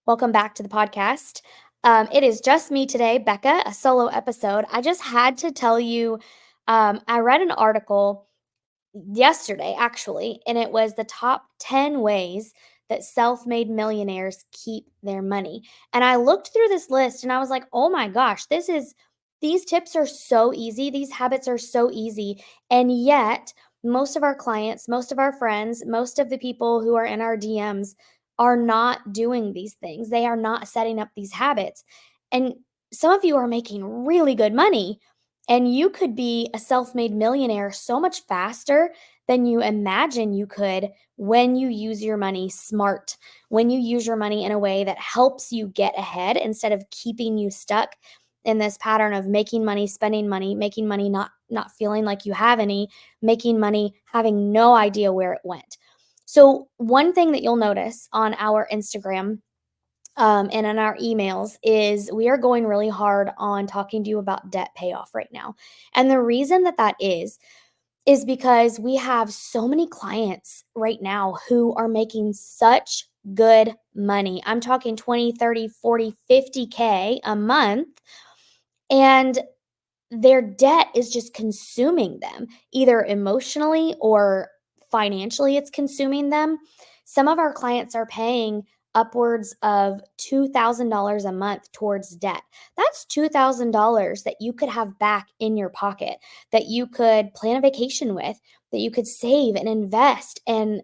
Welcome back to the podcast. It is just me today, Becca, a solo episode. I just had to tell you, I read an article yesterday, actually, and it was the top 10 ways that self made millionaires keep their money. And I looked through this list and I was like, oh my gosh, these tips are so easy. These habits are so easy. And yet, most of our clients, most of our friends, most of the people who are in our DMs are not doing these things. They are not setting up these habits. And some of you are making really good money, and you could be a self made millionaire so much faster than you imagine you could when you use your money smart, when you use your money in a way that helps you get ahead instead of keeping you stuck in this pattern of making money, not feeling like you have any, making money, having no idea where it went. So, one thing that you'll notice on our Instagram and in our emails is we are going really hard on talking to you about debt payoff right now. And the reason that is because we have so many clients right now who are making such good money. I'm talking 20, 30, 40, 50K a month. And their debt is just consuming them, either emotionally or financially, it's consuming them. Some of our clients are paying upwards of $2,000 a month towards debt. That's $2,000 that you could have back in your pocket, that you could plan a vacation with, that you could save and invest and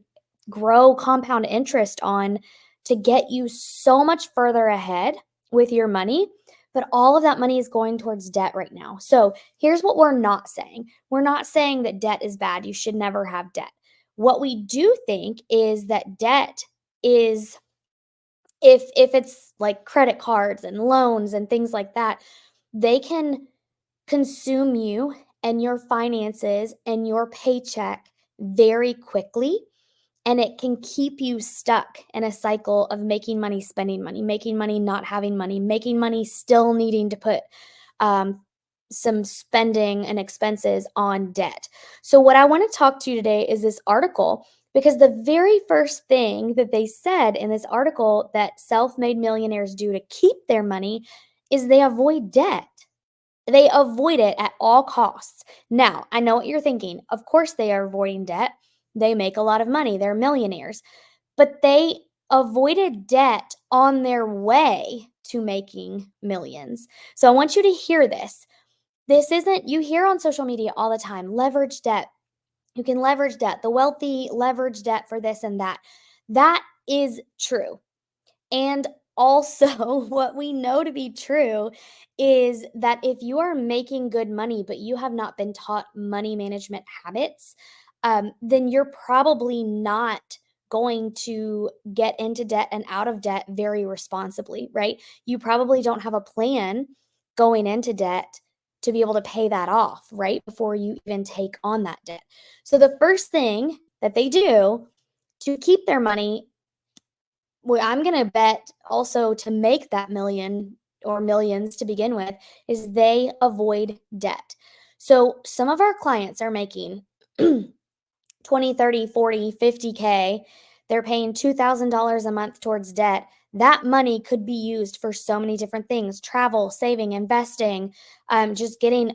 grow compound interest on to get you so much further ahead with your money. But all of that money is going towards debt right now. So here's what we're not saying. We're not saying that debt is bad. You should never have debt. What we do think is that debt is, if it's like credit cards and loans and things like that, they can consume you and your finances and your paycheck very quickly, and it can keep you stuck in a cycle of making money, spending money, making money, not having money, making money, still needing to put um, some spending and expenses on debt. So, what I want to talk to you today is this article, because the very first thing that they said in this article that self made millionaires do to keep their money is they avoid debt. They avoid it at all costs. Now, I know what you're thinking. Of course, they are avoiding debt. They make a lot of money. They're millionaires. But they avoided debt on their way to making millions. So I want you to hear this. This isn't, you hear on social media all the time, leverage debt. You can leverage debt. The wealthy leverage debt for this and that. That is true. And also, what we know to be true is that if you are making good money, but you have not been taught money management habits, then you're probably not going to get into debt and out of debt very responsibly, right? You probably don't have a plan going into debt to be able to pay that off, right? Before you even take on that debt. So, the first thing that they do to keep their money, well, I'm gonna bet also to make that million or millions to begin with, is they avoid debt. So some of our clients are making 20, 30, 40, 50K. They're paying $2,000 a month towards debt. That money could be used for so many different things: travel, saving, investing, just getting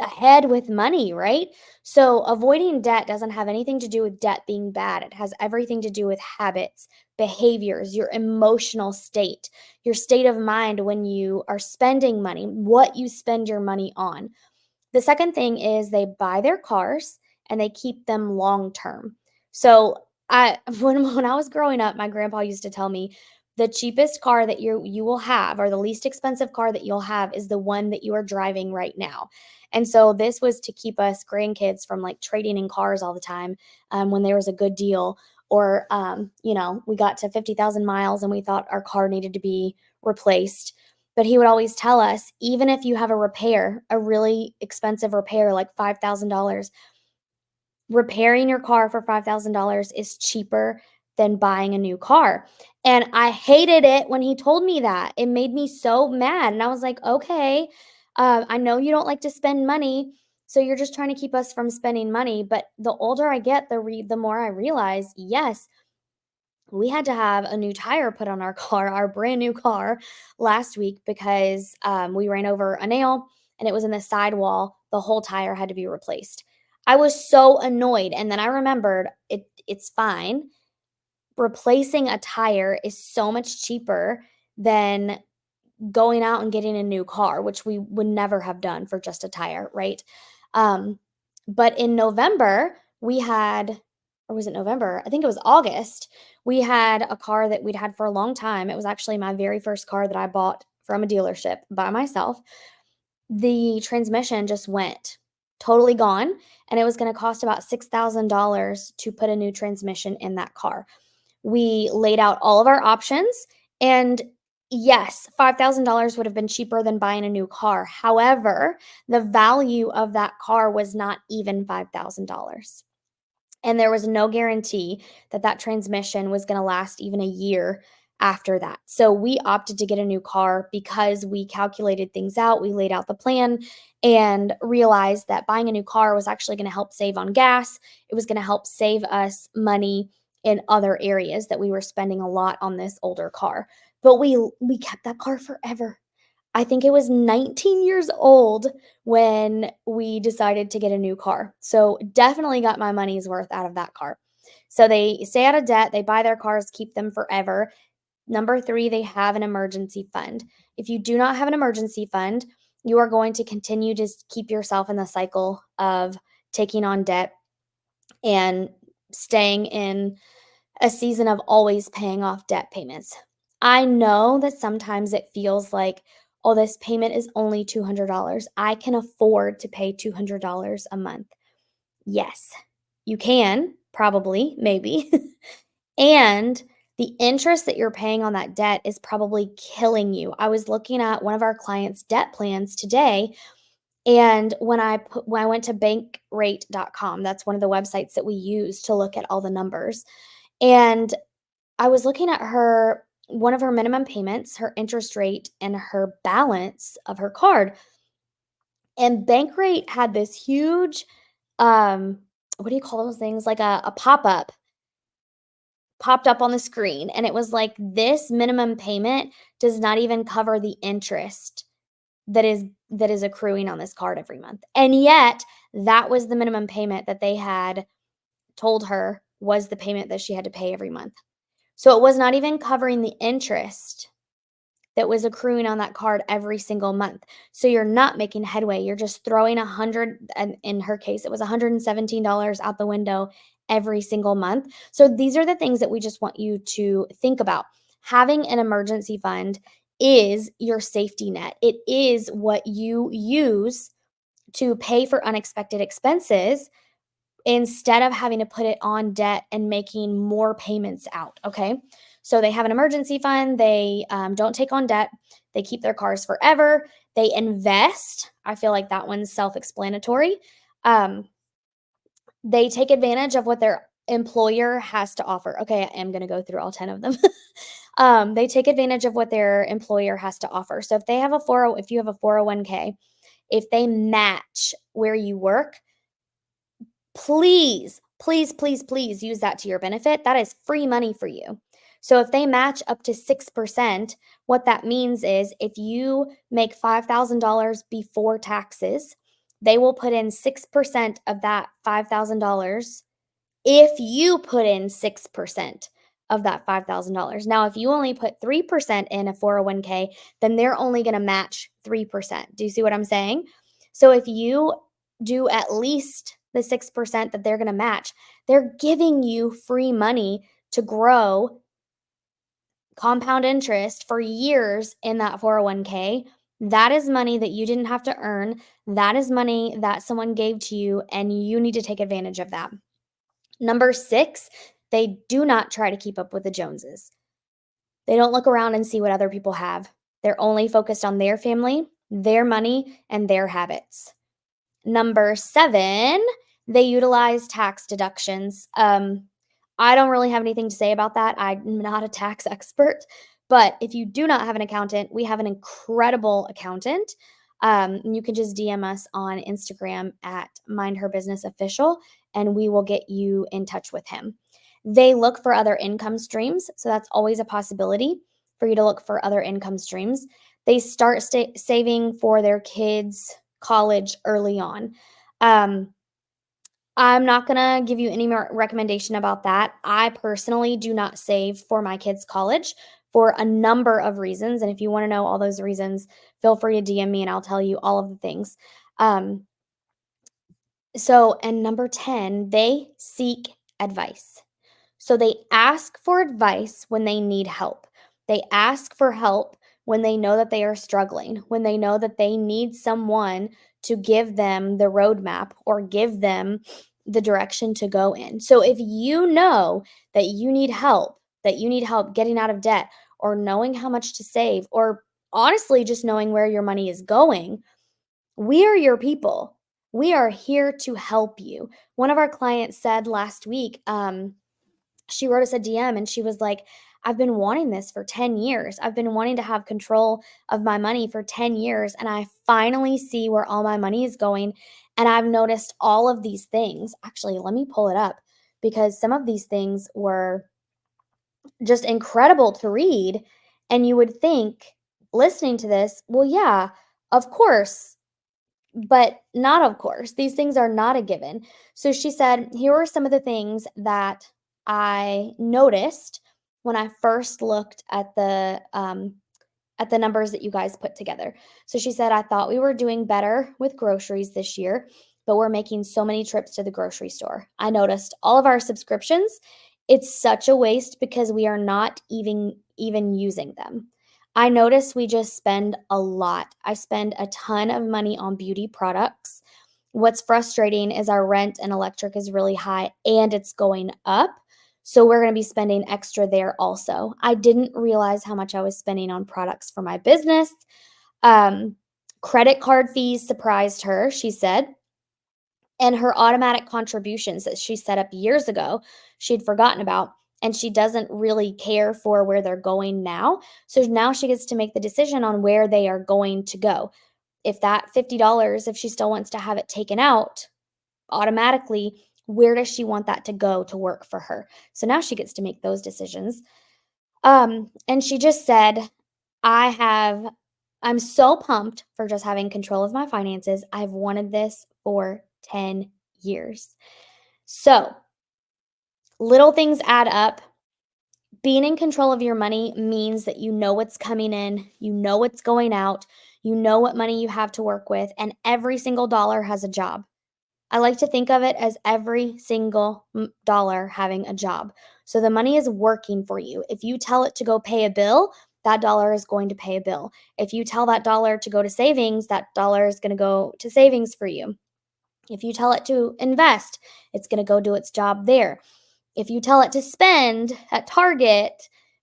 ahead with money, right? So avoiding debt doesn't have anything to do with debt being bad. It has everything to do with habits, behaviors, your emotional state, your state of mind when you are spending money, what you spend your money on. The second thing is they buy their cars and they keep them long term. So I when I was growing up, my grandpa used to tell me the cheapest car that you will have, or the least expensive car that you'll have, is the one that you are driving right now. And so this was to keep us grandkids from like trading in cars all the time, when there was a good deal, or we got to 50,000 miles and we thought our car needed to be replaced. But he would always tell us, even if you have a repair, a really expensive repair like $5,000, repairing your car for $5,000 is cheaper than buying a new car. And I hated it when he told me that. It made me so mad. And I was like, okay, I know you don't like to spend money. So you're just trying to keep us from spending money. But the older I get, the more I realize, yes, We had to have a new tire put on our car, our brand new car, last week because we ran over a nail and it was in the sidewall. The whole tire had to be replaced. I was so annoyed. And then I remembered it's fine. Replacing a tire is so much cheaper than going out and getting a new car, which we would never have done for just a tire, right? Um, but in November, we had, or was it November? I think it was August. We had a car that we'd had for a long time. It was actually my very first car that I bought from a dealership by myself. The transmission just went totally gone, and it was going to cost about $6,000 to put a new transmission in that car. We laid out all of our options, and yes, $5,000 would have been cheaper than buying a new car. However, the value of that car was not even $5,000. And there was no guarantee that that transmission was gonna last even a year after that. So we opted to get a new car because we calculated things out, we laid out the plan, and realized that buying a new car was actually gonna help save on gas. It was gonna help save us money in other areas that we were spending a lot on this older car. But we kept that car forever. I think it was 19 years old when we decided to get a new car. So, definitely got my money's worth out of that car. So, they stay out of debt, they buy their cars, keep them forever. Number 3, they have an emergency fund. If you do not have an emergency fund, you are going to continue to keep yourself in the cycle of taking on debt and staying in a season of always paying off debt payments. I know that sometimes it feels like, oh, this payment is only $200. I can afford to pay $200 a month. Yes, you can, probably, maybe. And the interest that you're paying on that debt is probably killing you. I was looking at one of our clients' debt plans today, and when I went to bankrate.com, that's one of the websites that we use to look at all the numbers. And I was looking at her one of her minimum payments, her interest rate, and her balance of her card, and Bankrate had this huge, um, what do you call those things? Like a pop-up popped up on the screen, and it was like, "This minimum payment does not even cover the interest that is accruing on this card every month." And yet, that was the minimum payment that they had told her was the payment that she had to pay every month. So it was not even covering the interest that was accruing on that card every single month. So you're not making headway. You're just throwing 100, and in her case it was $117 out the window every single month. So these are the things that we just want you to think about. Having an emergency fund is your safety net. It is what you use to pay for unexpected expenses instead of having to put it on debt and making more payments out. Okay. So they have an emergency fund. They don't take on debt. They keep their cars forever. They invest. I feel like that one's self explanatory. Um, they take advantage of what their employer has to offer. Okay. I am going to go through all 10 of them. They take advantage of what their employer has to offer. So if they have a 40, if you have a 401k, if they match where you work, please, please, please, please use that to your benefit. That is free money for you. So if they match up to 6%, what that means is if you make $5,000 before taxes, they will put in 6% of that $5,000 if you put in 6% of that $5,000. Now, if you only put 3% in a 401k, then they're only going to match 3%. Do you see what I'm saying? So if you do at least the 6% that they're going to match, they're giving you free money to grow compound interest for years in that 401k. That is money that you didn't have to earn. That is money that someone gave to you, and you need to take advantage of that. Number 6, they do not try to keep up with the Joneses. They don't look around and see what other people have. They're only focused on their family, their money, and their habits. Number 7, they utilize tax deductions. I don't really have anything to say about that. I'm not a tax expert, but if you do not have an accountant, we have an incredible accountant. You can just DM us on Instagram at Mind Her Business Official, and we will get you in touch with him. They look for other income streams. So that's always a possibility for you to look for other income streams. They start saving for their kids' college early on. Um, I'm not gonna give you any more recommendation about that. I personally do not save for my kids' college for a number of reasons. And if you want to know all those reasons, feel free to DM me and I'll tell you all of the things. Um, and number 10, they seek advice. So they ask for advice when they need help. They ask for help when they know that they are struggling, when they know that they need someone to give them the roadmap or give them the direction to go in. So if you know that you need help getting out of debt or knowing how much to save or honestly just knowing where your money is going, we are your people. We are here to help you. One of our clients said last week, she wrote us a DM and she was like, I've been wanting this for 10 years. I've been wanting to have control of my money for 10 years. And I finally see where all my money is going. And I've noticed all of these things. Actually, let me pull it up because some of these things were just incredible to read. And you would think, listening to this, well, yeah, of course, but not of course. These things are not a given. So she said, here are some of the things that I noticed when I first looked at the numbers that you guys put together. So she said, I thought we were doing better with groceries this year, but we're making so many trips to the grocery store. I noticed all of our subscriptions. It's such a waste because we are not even using them. I notice we just spend a lot. I spend a ton of money on beauty products. What's frustrating is our rent and electric is really high and it's going up. So we're going to be spending extra there also. I didn't realize how much I was spending on products for my business. Um, Credit card fees surprised her, she said. And her automatic contributions that she set up years ago, she'd forgotten about. And she doesn't really care for where they're going now. So now she gets to make the decision on where they are going to go. If that $50, if she still wants to have it taken out, automatically, where does she want that to go to work for her? So now she gets to make those decisions. And she just said, I have, I'm so pumped for just having control of my finances. I've wanted this for 10 years. So little things add up. Being in control of your money means that you know what's coming in, you know what's going out, you know what money you have to work with, and every single dollar has a job. I like to think of it as every single dollar having a job. So the money is working for you. If you tell it to go pay a bill, that dollar is going to pay a bill. If you tell that dollar to go to savings, that dollar is going to go to savings for you. If you tell it to invest, it's going to go do its job there. If you tell it to spend at Target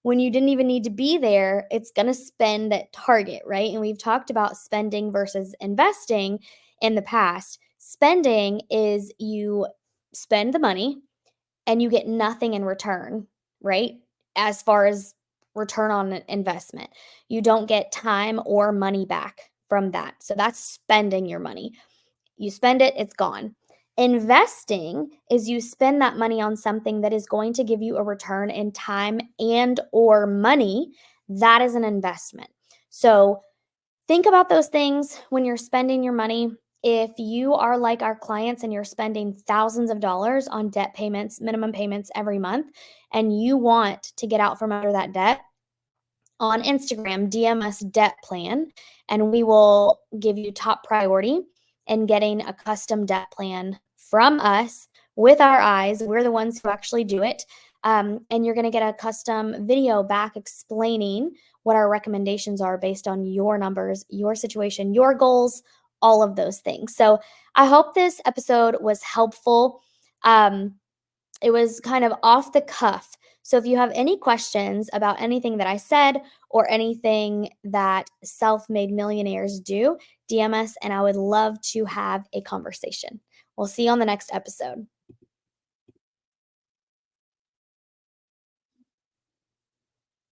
when you didn't even need to be there, it's going to spend at Target, right? And we've talked about spending versus investing in the past. Spending is you spend the money and you get nothing in return, right? As far as return on an investment, you don't get time or money back from that. So that's spending your money. You spend it, it's gone. Investing is you spend that money on something that is going to give you a return in time and or money. That is an investment. So think about those things when you're spending your money. If you are like our clients and you're spending thousands of dollars on debt payments, minimum payments every month, and you want to get out from under that debt, on Instagram, DM us debt plan, and we will give you top priority in getting a custom debt plan from us with our eyes. We're the ones who actually do it. And you're going to get a custom video back explaining what our recommendations are based on your numbers, your situation, your goals, all of those things. So I hope this episode was helpful. It was kind of off the cuff. So if you have any questions about anything that I said or anything that self-made millionaires do, DM us and I would love to have a conversation. We'll see you on the next episode.